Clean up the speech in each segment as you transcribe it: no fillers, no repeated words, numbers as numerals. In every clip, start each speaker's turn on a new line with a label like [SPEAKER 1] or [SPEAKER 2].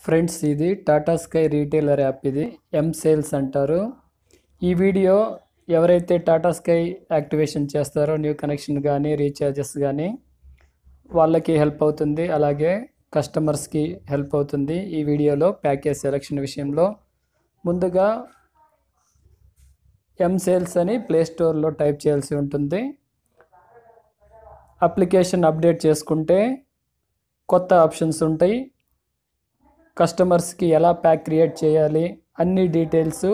[SPEAKER 1] Friends, ఇది Tata sky retailer app. ఇది sales అంటారు. ఈ వీడియో ఎవరైతే టాటా స్కై యాక్టివేషన్ చేస్తారో, న్యూ కనెక్షన్ కానీ రీఛార్జెస్ కానీ వాళ్ళకి హెల్ప్ అవుతుంది. అలాగే కస్టమర్స్కి హెల్ప్ అవుతుంది. ఈ వీడియోలో ప్యాకేజ్ సెలెక్షన్ విషయంలో ముందుగా సేల్స్ అని ప్లే స్టోర్లో టైప్ చేయాల్సి ఉంటుంది. అప్లికేషన్ అప్డేట్ చేసుకుంటే కొత్త ఆప్షన్స్ ఉంటాయి. కస్టమర్స్కి ఎలా ప్యాక్ క్రియేట్ చేయాలి అన్ని డీటెయిల్స్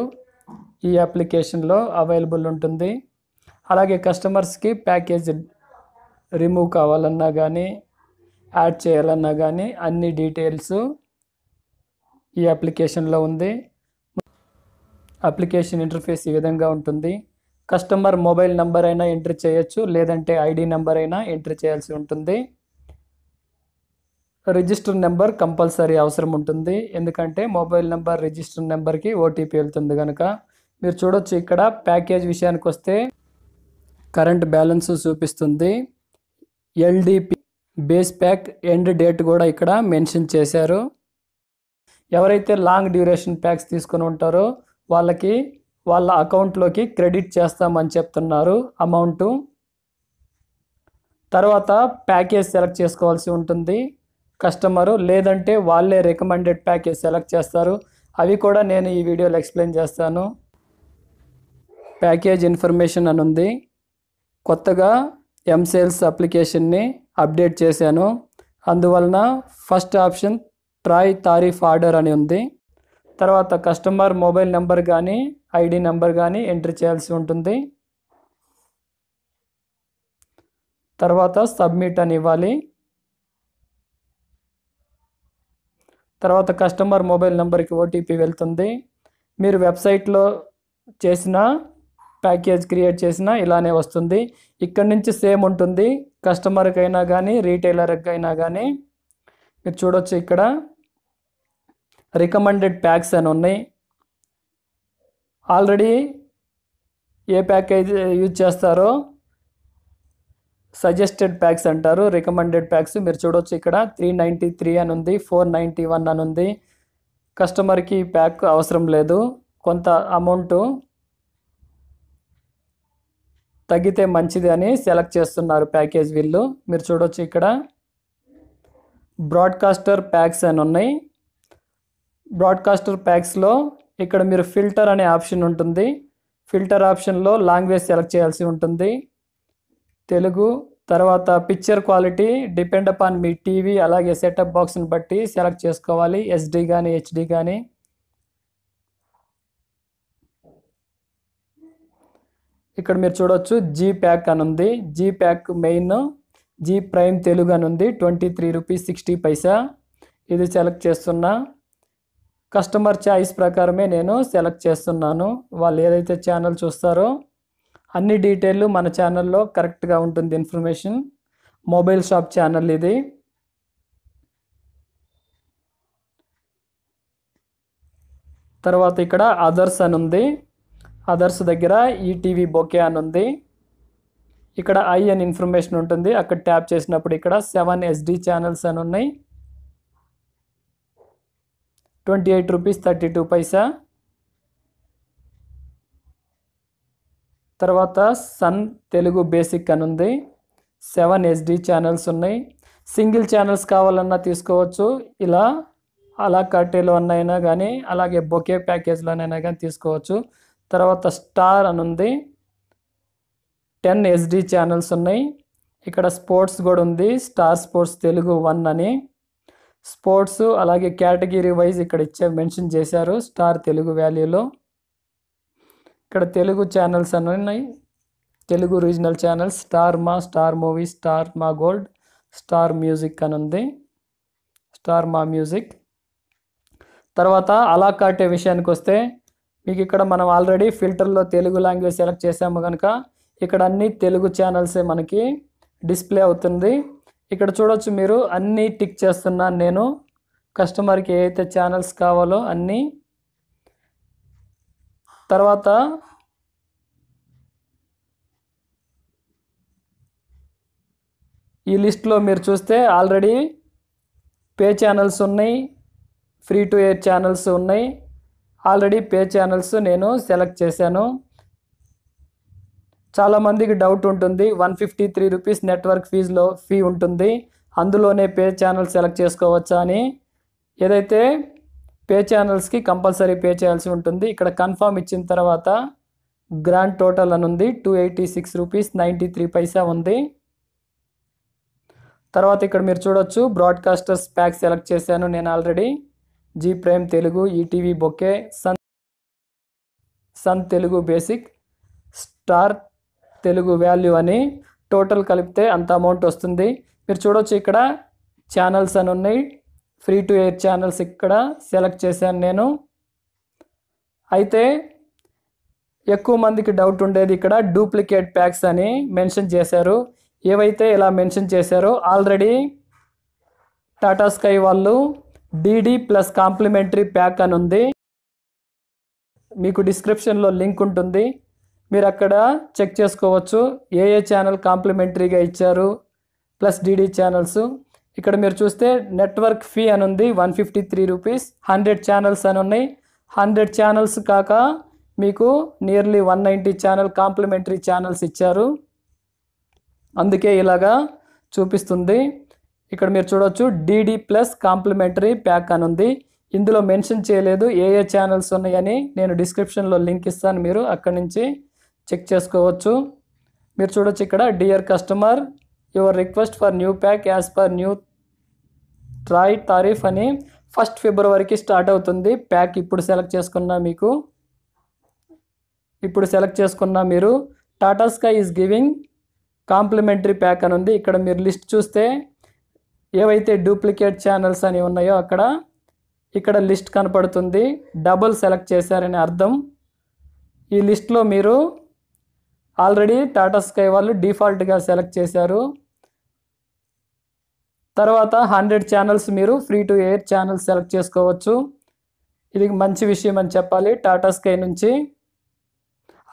[SPEAKER 1] ఈ అప్లికేషన్లో అవైలబుల్ ఉంటుంది. అలాగే కస్టమర్స్కి ప్యాకేజ్ రిమూవ్ కావాలన్నా కానీ యాడ్ చేయాలన్నా కానీ అన్ని డీటెయిల్స్ ఈ అప్లికేషన్లో ఉంది. అప్లికేషన్ ఇంటర్ఫేస్ ఈ విధంగా ఉంటుంది. కస్టమర్ మొబైల్ నెంబర్ అయినా ఎంటర్ చేయొచ్చు, లేదంటే ఐడి నెంబర్ అయినా ఎంటర్ చేయాల్సి ఉంటుంది. రిజిస్టర్ నెంబర్ కంపల్సరీ అవసరం ఉంటుంది, ఎందుకంటే మొబైల్ నెంబర్ రిజిస్టర్ నెంబర్కి ఓటీపీ వెళ్తుంది కనుక. మీరు చూడొచ్చు, ఇక్కడ ప్యాకేజ్ విషయానికి వస్తే కరెంట్ బ్యాలెన్స్ చూపిస్తుంది. LDP base pack end date కూడా ఇక్కడ మెన్షన్ చేశారు. ఎవరైతే లాంగ్ డ్యూరేషన్ ప్యాక్స్ తీసుకొని ఉంటారో వాళ్ళకి వాళ్ళ అకౌంట్లోకి క్రెడిట్ చేస్తామని చెప్తున్నారు అమౌంటు. తర్వాత ప్యాకేజ్ సెలెక్ట్ చేసుకోవాల్సి ఉంటుంది కస్టమరు, లేదంటే వాళ్ళే రికమెండెడ్ ప్యాకేజ్ సెలెక్ట్ చేస్తారు. అవి కూడా నేను ఈ వీడియోలో ఎక్స్ప్లెయిన్ చేస్తాను. ప్యాకేజ్ ఇన్ఫర్మేషన్ అని ఉంది. కొత్తగా సేల్స్ అప్లికేషన్ని అప్డేట్ చేశాను, అందువలన first option try tariff order అని ఉంది. తర్వాత కస్టమర్ మొబైల్ నెంబర్ కానీ ఐడి నెంబర్ కానీ ఎంటర్ చేయాల్సి ఉంటుంది. తర్వాత సబ్మిట్ అని ఇవ్వాలి. తర్వాత కస్టమర్ మొబైల్ నెంబర్కి ఓటీపీ వెళ్తుంది. మీరు వెబ్సైట్లో చేసిన ప్యాకేజ్ క్రియేట్ చేసినా ఇలానే వస్తుంది. ఇక్కడ నుంచి సేమ్ ఉంటుంది కస్టమర్కి అయినా కానీ రీటైలర్కి అయినా కానీ. మీరు చూడొచ్చు, ఇక్కడ రికమెండెడ్ ప్యాక్స్ అని ఉన్నాయి. ఆల్రెడీ ఏ ప్యాకేజ్ యూజ్ చేస్తారో సజెస్టెడ్ ప్యాక్స్ అంటారు, రికమెండెడ్ ప్యాక్స్. మీరు చూడొచ్చు, ఇక్కడ 393 అని ఉంది, 491 అని ఉంది. కస్టమర్కి ప్యాక్ అవసరం లేదు, కొంత అమౌంట్ తగ్గితే మంచిది అని సెలెక్ట్ చేస్తున్నారు ప్యాకేజ్ వీళ్ళు. మీరు చూడొచ్చు, ఇక్కడ బ్రాడ్కాస్టర్ ప్యాక్స్ అని ఉన్నాయి. బ్రాడ్కాస్టర్ ప్యాక్స్లో ఇక్కడ మీరు ఫిల్టర్ అనే ఆప్షన్ ఉంటుంది. ఫిల్టర్ ఆప్షన్లో లాంగ్వేజ్ సెలెక్ట్ చేయాల్సి ఉంటుంది, తెలుగు. తర్వాత picture quality depend upon me TV అలాగే సెటప్ బాక్స్ని బట్టి సెలెక్ట్ చేసుకోవాలి, ఎస్డి కానీ హెచ్డి కానీ. ఇక్కడ మీరు చూడొచ్చు, జీ ప్యాక్ అని ఉంది. Zee pack main, Zee Prime Telugu అని ఉంది, 23 రూపీస్ 60 పైసా. ఇది సెలెక్ట్ చేస్తున్నా. కస్టమర్ చాయిస్ ప్రకారమే నేను సెలెక్ట్ చేస్తున్నాను. వాళ్ళు ఏదైతే ఛానల్ చూస్తారో అన్ని డీటెయిల్లు మన ఛానల్లో కరెక్ట్గా ఉంటుంది ఇన్ఫర్మేషన్. మొబైల్ షాప్ ఛానల్ ఇది. తర్వాత ఇక్కడ అదర్స్ అని ఉంది. అదర్స్ దగ్గర ఈటీవీ బొకే అని ఉంది. ఇక్కడ ఐ అని ఇన్ఫర్మేషన్ ఉంటుంది. అక్కడ ట్యాప్ చేసినప్పుడు ఇక్కడ 7 SD ఛానల్స్ అని ఉన్నాయి, 28 రూపీస్ 32 పైసా. తర్వాత సన్ తెలుగు బేసిక్ అని ఉంది, 7 SD ఛానల్స్ ఉన్నాయి. సింగిల్ ఛానల్స్ కావాలన్నా తీసుకోవచ్చు, ఇలా అలా కట్టేలో అన్నైనా కానీ అలాగే బొకే ప్యాకేజ్లోనైనా కానీ తీసుకోవచ్చు. తర్వాత స్టార్ అని ఉంది, 10 SD ఛానల్స్ ఉన్నాయి. ఇక్కడ స్పోర్ట్స్ కూడా ఉంది, స్టార్ స్పోర్ట్స్ తెలుగు 1 అని. స్పోర్ట్స్ అలాగే కేటగిరీ వైజ్ ఇక్కడ మెన్షన్ చేశారు స్టార్ తెలుగు వాల్యూలో. ఇక్కడ తెలుగు ఛానల్స్ అని ఉన్నాయి, తెలుగు రీజనల్ ఛానల్స్ స్టార్ మా, స్టార్ మూవీ, స్టార్ మా గోల్డ్, స్టార్ మ్యూజిక్ అని ఉంది, స్టార్ మా మ్యూజిక్. తర్వాత అలా కాటే విషయానికి వస్తే మీకు ఇక్కడ మనం ఆల్రెడీ ఫిల్టర్లో తెలుగు లాంగ్వేజ్ సెలెక్ట్ చేసాము కనుక ఇక్కడ అన్ని తెలుగు ఛానల్సే మనకి డిస్ప్లే అవుతుంది. ఇక్కడ చూడొచ్చు, మీరు అన్నీ టిక్ చేస్తున్నాను నేను. కస్టమర్కి ఏ అయితే ఛానల్స్ కావాలో అన్నీ. తర్వాత ఈ లిస్ట్లో మీరు చూస్తే ఆల్రెడీ పే ఛానల్స్ ఉన్నాయి, ఫ్రీ టు ఎయిర్ ఛానల్స్ ఉన్నాయి. ఆల్రెడీ పే ఛానల్స్ నేను సెలెక్ట్ చేశాను. చాలామందికి డౌట్ ఉంటుంది, 153 రూపీస్ నెట్వర్క్ ఫీ ఉంటుంది, అందులోనే పే ఛానల్ సెలెక్ట్ చేసుకోవచ్చా అని. ఏదైతే పే ఛానల్స్కి కంపల్సరీ పే చేయాల్సి ఉంటుంది. ఇక్కడ కన్ఫర్మ్ ఇచ్చిన తర్వాత గ్రాండ్ టోటల్ అని ఉంది, 286 రూపీస్ 93 పైసా ఉంది. తర్వాత ఇక్కడ మీరు చూడొచ్చు బ్రాడ్కాస్టర్స్ ప్యాక్ సెలెక్ట్ చేశాను నేను already. Zee Prime Telugu, ETV bouquet, Sun Telugu basic, Star Telugu value అని టోటల్ కలిపితే అంత అమౌంట్ వస్తుంది. మీరు చూడొచ్చు ఇక్కడ ఛానల్స్ అని ఉన్నాయి, ఫ్రీ టు ఎయిర్ ఛానల్స్ ఇక్కడ సెలెక్ట్ చేశాను నేను. అయితే ఎక్కువ మందికి డౌట్ ఉండేది, ఇక్కడ డూప్లికేట్ ప్యాక్స్ అని మెన్షన్ చేశారు. ఏవైతే ఇలా మెన్షన్ చేశారో ఆల్రెడీ టాటా స్కై వాళ్ళు డీడీ ప్లస్ కాంప్లిమెంటరీ ప్యాక్ అని ఉంది, మీకు డిస్క్రిప్షన్లో లింక్ ఉంటుంది, మీరు అక్కడ చెక్ చేసుకోవచ్చు ఏ ఛానల్ కాంప్లిమెంటరీగా ఇచ్చారు ప్లస్ డీడీ ఛానల్స్. ఇక్కడ మీరు చూస్తే నెట్వర్క్ ఫీ అని ఉంది 153 రూపీస్, 100 ఛానల్స్ అని ఉన్నాయి. 100 ఛానల్స్ కాక మీకు నియర్లీ 190 ఛానల్ కాంప్లిమెంటరీ ఛానల్స్ ఇచ్చారు, అందుకే ఇలాగా చూపిస్తుంది. ఇక్కడ మీరు చూడొచ్చు డీడీ ప్లస్ కాంప్లిమెంటరీ ప్యాక్ అని ఉంది. ఇందులో మెన్షన్ చేయలేదు ఏ ఛానల్స్ ఉన్నాయని, నేను డిస్క్రిప్షన్లో లింక్ ఇస్తాను, మీరు అక్కడి నుంచి చెక్ చేసుకోవచ్చు. మీరు చూడొచ్చు ఇక్కడ dear customer your request for new pack as per new TRAI tariff అని 1 ఫిబ్రవరికి స్టార్ట్ అవుతుంది ప్యాక్. ఇప్పుడు సెలెక్ట్ చేసుకున్న మీరు Tata Sky is giving complimentary pack అని ఉంది. ఇక్కడ మీరు లిస్ట్ చూస్తే ఏవైతే డూప్లికేట్ ఛానల్స్ అని ఉన్నాయో అక్కడ ఇక్కడ లిస్ట్ కనపడుతుంది, డబుల్ సెలెక్ట్ చేశారని అర్థం. ఈ లిస్ట్లో మీరు ఆల్రెడీ టాటా స్కై వాళ్ళు డిఫాల్ట్గా సెలెక్ట్ చేశారు. తర్వాత 100 ఛానల్స్ మీరు free to air channels select చేసుకోవచ్చు. ఇది మంచి విషయం అని చెప్పాలి టాటా స్కై నుంచి.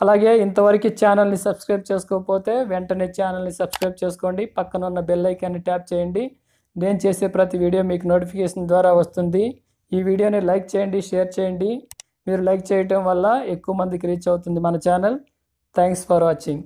[SPEAKER 1] అలాగే ఇంతవరకు ఛానల్ని సబ్స్క్రైబ్ చేసుకోకపోతే వెంటనే ఛానల్ని సబ్స్క్రైబ్ చేసుకోండి, పక్కన ఉన్న బెల్ ఐకాన్ని ట్యాప్ చేయండి. నేను చేసే ప్రతి వీడియో మీకు నోటిఫికేషన్ ద్వారా వస్తుంది. ఈ వీడియోని లైక్ చేయండి, షేర్ చేయండి. మీరు లైక్ చేయటం వల్ల ఎక్కువ మందికి రీచ్ అవుతుంది మన ఛానల్. Thanks for watching.